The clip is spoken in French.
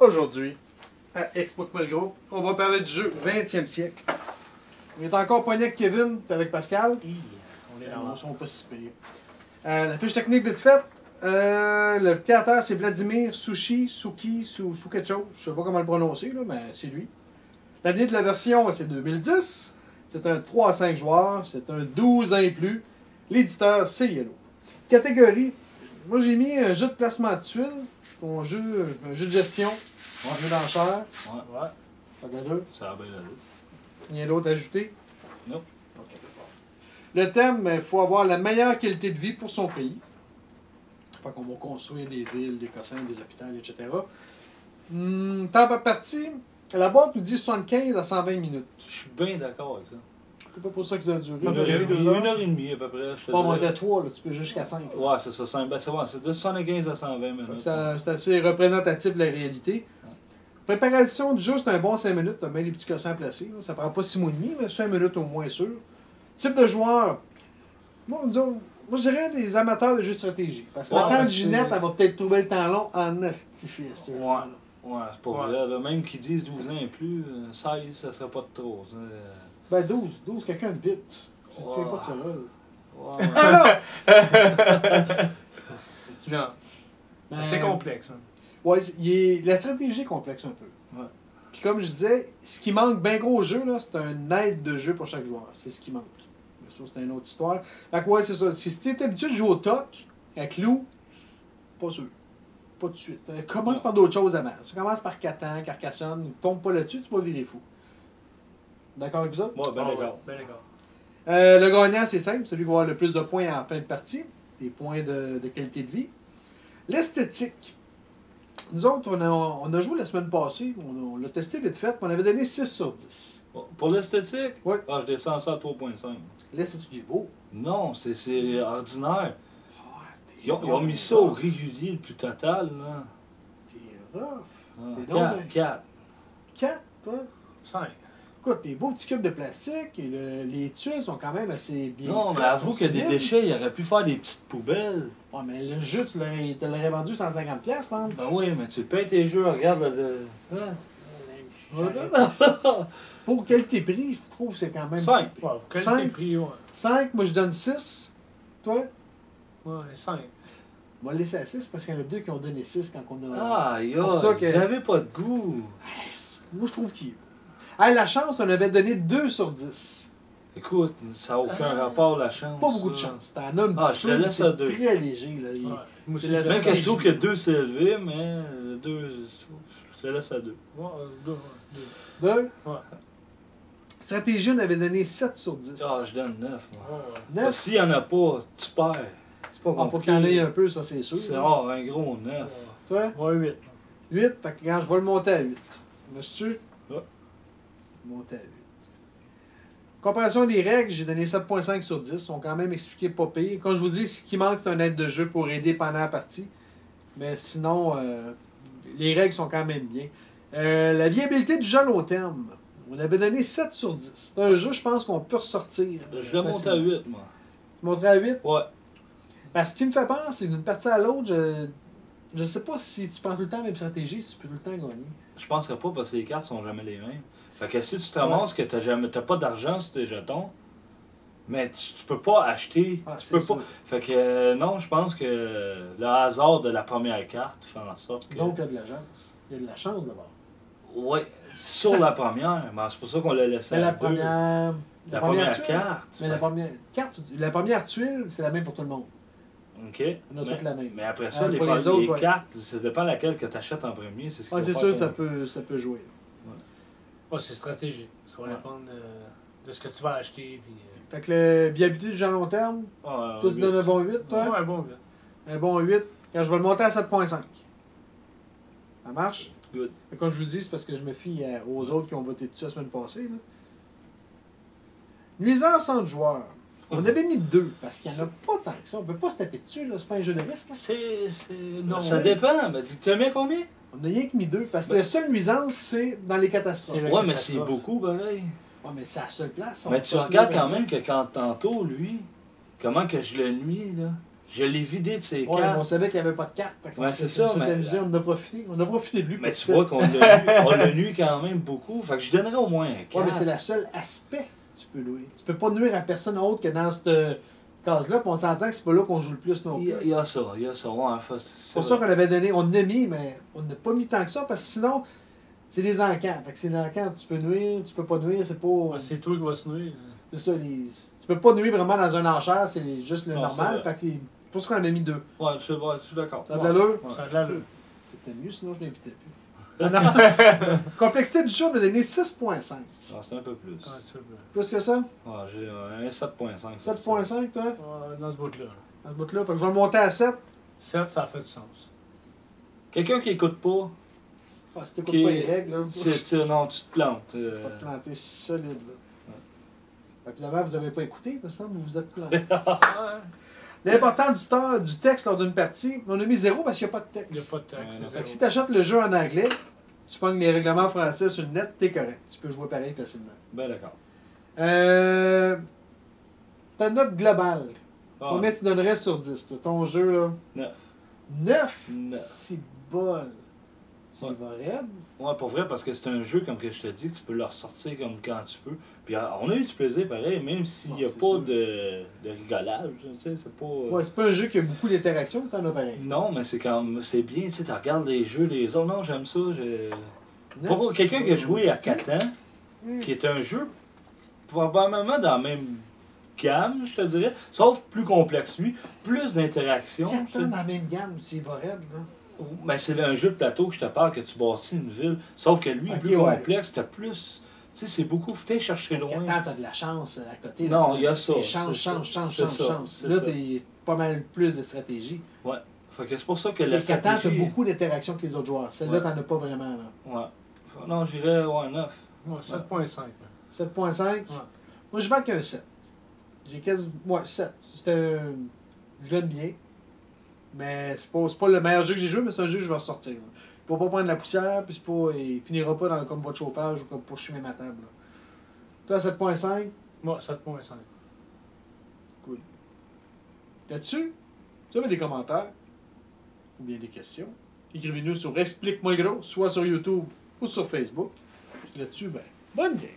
Aujourd'hui, à Expo Malgros, on va parler du jeu 20e siècle. On est encore poigné avec Kevin et avec Pascal. On est là. Ils sont pas si pires. La fiche technique vite faite. Le créateur, c'est Vladimir Suki, sous quelque chose. Je sais pas comment le prononcer, là, mais c'est lui. L'année de la version, c'est 2010. C'est un 3 à 5 joueurs. C'est un 12 ans et plus. L'éditeur, c'est Yellow. Catégorie, moi j'ai mis un jeu de placement de tuiles. Un jeu de gestion. Un jeu d'enchères. Ouais. Pas de deux. Ça a bien l'allure. Il y a l'autre ajouté. Non. Ok. Le thème, il faut avoir la meilleure qualité de vie pour son pays. Fait qu'on va construire des villes, des cossins, des hôpitaux, etc. Temps par partie, la boîte nous dit 75 à 120 minutes. Je suis bien d'accord avec ça. C'est pas pour ça que ça a duré. Une heure et demie à peu près. Je te Bon, on dirais. était 3, là, tu peux jusqu'à 5. Ouais, c'est ça. C'est de 75 à 120 minutes. C'est assez représentatif de la réalité. Préparation du jeu, c'est un bon 5 minutes. Tu as bien les petits cossins placés. Là. Ça prend pas 6 mois et demi, mais 5 minutes au moins sûr. Type de joueur. Moi, je dirais des amateurs de jeux de stratégie. Parce que la tante Ginette, elle va peut-être trouver le temps long en astifié. Ouais, c'est pas vrai. Là. Même qu'ils disent 12 ans et plus, 16, ça serait pas de trop. Ça. Ben 12, quelqu'un de vite. Tu fais pas de ça là. Ouais. Ah Non. non! C'est complexe. Hein. Ouais, la stratégie est complexe un peu. Ouais. Puis comme je disais, ce qui manque bien gros au jeu, là, c'est un aide de jeu pour chaque joueur. C'est ce qui manque. Mais ça, c'est une autre histoire. Fait que ouais, c'est ça. Si tu es habitué de jouer au toc, à clou, pas sûr. Pas tout de suite. Commence par d'autres choses avant. Tu commences par Catan, Carcassonne, tombe pas là-dessus, tu vas virer fou. D'accord avec ça? Ouais, ben d'accord. Ben d'accord. Le gagnant, c'est simple, celui qui va avoir le plus de points en fin de partie, des points de qualité de vie. L'esthétique. Nous autres, on a joué la semaine passée, on l'a testé vite fait, puis on avait donné 6 sur 10. Bon, pour l'esthétique, Ouais. je descends ça à 3.5. L'esthétique est beau. Non, c'est ordinaire. Ils ont mis ça au régulier le plus total. Là. T'es rough. Ah, Et donc, 4. 4, toi. 5. Écoute, les beaux petits cubes de plastique, et les tuiles sont quand même assez bien. Non, mais faites, avoue sont qu'il y a des solides. déchets, il aurait pu faire des petites poubelles. Ouais, mais le jeu, tu l'aurais vendu 150$, man. Ben oui, mais tu payes tes jeux, regarde le. Pour qualité prix, je trouve que c'est quand même. 5. Ouais, quel Cinq. prix, ouais. 5, moi je donne 6. Toi? Ouais, 5. On va le laisser à 6 parce qu'il y en a 2 qui ont donné 6 quand on a. Ah, Pour ça que- vous avez pas de goût. Moi je trouve qu'il. Hey, la chance, on avait donné 2 sur 10. Écoute, ça n'a aucun rapport la chance. Pas beaucoup de ça. chance. T'en as un Ah, petit je le peu, laisse à c'est 2. très léger. Là. Ouais. Moi aussi, C'est la- je Même laisse que à je trouve deux. que 2 c'est élevé, mais 2, je le laisse à 2. Ouais, 2. 2. Ouais. Stratégie, on avait donné 7 sur 10. Ah, je donne 9, moi. 9. S'il n'y en a pas, tu perds. C'est pas Ah, faut compliqué. qu'il y en ait un peu, ça c'est sûr. C'est là. un gros 9. Toi? Ouais, 8. 8. Fait que quand je vais le monter à 8. Monsieur? Ouais. Monter à 8. Comparaison des règles, j'ai donné 7.5 sur 10. Ils sont quand même expliqués pas pire. Comme je vous dis, ce qui manque, c'est un aide de jeu pour aider pendant la partie. Mais sinon, les règles sont quand même bien. La viabilité du jeu à long terme. On avait donné 7 sur 10. C'est un jeu, je pense, qu'on peut ressortir. Je le monte à 8, moi. Tu monterais à 8? Ouais. Parce que ce qui me fait peur, c'est d'une partie à l'autre, je sais pas si tu prends tout le temps la même stratégie, si tu peux tout le temps gagner. Je penserais pas parce que les cartes sont jamais les mêmes. Fait que si tu te ramasses que t'as pas d'argent sur tes jetons, mais tu peux pas acheter. Ah, tu c'est peux ça. pas. Fait que non, je pense que le hasard de la première carte fait en sorte que. Donc, il y a de la chance. Il y a de la chance d'abord. Ouais, sur la première, mais c'est pour ça qu'on l'a laissé Mais à la deux. première. La première tuile, carte. Mais la première carte, la première tuile, c'est la même pour tout le monde. OK. On a toutes la même. Mais après ça, Ah, les, pour les autres, ouais. cartes, ça dépend laquelle que tu achètes en premier. C'est ce qu'il Ah, faut c'est faire sûr, pour- ça peut jouer. Ouais, c'est stratégique. Ça va Ouais. dépendre de ce que tu vas acheter. Puis, Fait que la viabilité du jeu à long terme, Ah, toi tu huit. donnes un bon 8, toi? ouais, un bon gars. Un bon 8. Quand je vais le monter à 7.5. Ça marche? Good. Mais comme je vous dis, c'est parce que je me fie aux autres qui ont voté dessus la semaine passée. Là. Nuisance entre joueurs. On avait mis 2, parce qu'il n'y en a pas tant que ça. On peut pas se taper dessus, là. C'est pas un jeu de risque. Là. Non, Ça ouais. dépend. Mais tu mets combien? On a rien que mis 2, parce que la seule nuisance, c'est dans les catastrophes. C'est le- Ouais, mais c'est catastrophe. beaucoup, pareil. Ouais, mais c'est la seule place. On Mais peut tu pas se regardes mettre quand là. même que quand tantôt, lui, comment que je le nuis, là. Je l'ai vidé de ses Ouais, mais on cartes. savait qu'il n'y avait pas de carte. Fait qu'on Ouais, c'est s'est ça, mais- amusé, on en a profité. On a profité de lui. Mais pour tu ça. vois qu'on l'a nu quand même beaucoup. Fait que je donnerais au moins un 4. Ouais, mais c'est le seul aspect que tu peux louer. Tu peux pas nuire à personne autre que dans cette case-là. Puis on s'entend que c'est pas là qu'on joue le plus non plus. Il y a ça. Ouais, C'est pour ça qu'on avait donné, on en a mis, mais on n'a pas mis tant que ça parce que sinon, c'est des encans. Fait que c'est l'encan, tu peux nuire, tu peux pas nuire, c'est pas. Ouais, c'est toi qui vas se nuire. C'est ça, tu peux pas nuire vraiment dans un enchère, c'est juste le Non, normal. c'est Fait que c'est pour ça qu'on avait mis 2. Ouais, je suis d'accord. Ça a de l'allure? Ouais. Ça a de l'allure. C'était mieux, sinon je l'invitais plus. Non. Complexité du jeu, on a donné 6.5. Ah, c'est un peu plus. Un petit peu plus. Plus que ça? Ouais, j'ai un 7.5. 7.5, toi? Ouais, dans ce bout-là. Dans ce bout-là. Fait que je vais le monter à 7. 7, ça fait du sens. Quelqu'un qui écoute pas, Ah, si t'écoutes Qui- pas les règles, là. non, tu te plantes. Tu vas pas te planter solide, là. Fait que finalement, vous avez pas écouté, parce que vous vous êtes planté. Ouais. L'important du texte lors d'une partie, on a mis 0 parce qu'il n'y a pas de Il n'y a texte. pas de texte. Ouais, c'est Fait que si zéro. tu achètes le jeu en anglais, tu pognes les règlements français sur le net, t'es correct. Tu peux jouer pareil facilement. Ben d'accord. Ta note globale, Ah, combien tu donnerais sur 10, toi? Ton jeu, là? 9. 9? 9. C'est bol. Tu Ouais. y vas raide? Ouais, pour vrai, parce que c'est un jeu, comme que je te dis, que tu peux le ressortir comme quand tu veux. Puis on a eu du plaisir pareil, même s'il n'y a Ouais, c'est pas sûr. de rigolage. Tu sais, c'est pas. Ouais, c'est pas un jeu qui a beaucoup d'interactions, mais t'en as pareil. Non, mais c'est bien, tu sais, tu regardes les jeux des autres. Non, j'aime ça. Neuf, Pour c'est quelqu'un pas- qui a joué à Catan, Hmm. qui est un jeu probablement dans la même gamme, je te dirais, sauf plus complexe lui, plus d'interactions. 4 ans dans la même gamme, tu y vas raide, là. Mais c'est un jeu de plateau que je te parle, que tu bâtis une ville. Sauf que lui, Ok, plus ouais. complexe, t'as plus. Tu sais, c'est beaucoup. Faut aller chercher loin. 4 ans, t'as de la chance à côté. Non, là. il y a ça, C'est chance, c'est chance, ça, chance, c'est chance, ça, chance. c'est Là, ça. t'as pas mal plus de stratégie. Ouais. Fait que c'est pour ça que la Les 4 ans, t'as stratégie... beaucoup d'interactions avec les autres joueurs. Celle-là, Ouais. t'en as pas vraiment, là. Ouais. Non, j'irais, 9. Ouais, 7.5. 7.5. Ouais. Moi, je vais avec un 7. J'ai quasi. Ouais, 7. C'était un. Je l'aime bien. Mais c'est pas le meilleur jeu que j'ai joué, mais c'est un jeu que je vais ressortir. Là. Il va pas prendre la poussière, puis c'est pas. Il finira pas dans comme votre chauffage ou comme pour chimer ma table. Là. Toi, 7.5. Ouais, 7.5. Cool. Là-dessus, si vous avez des commentaires ou bien des questions, écrivez-nous sur Explique-moi gros, soit sur YouTube ou sur Facebook. Puis là-dessus, ben, bonne game!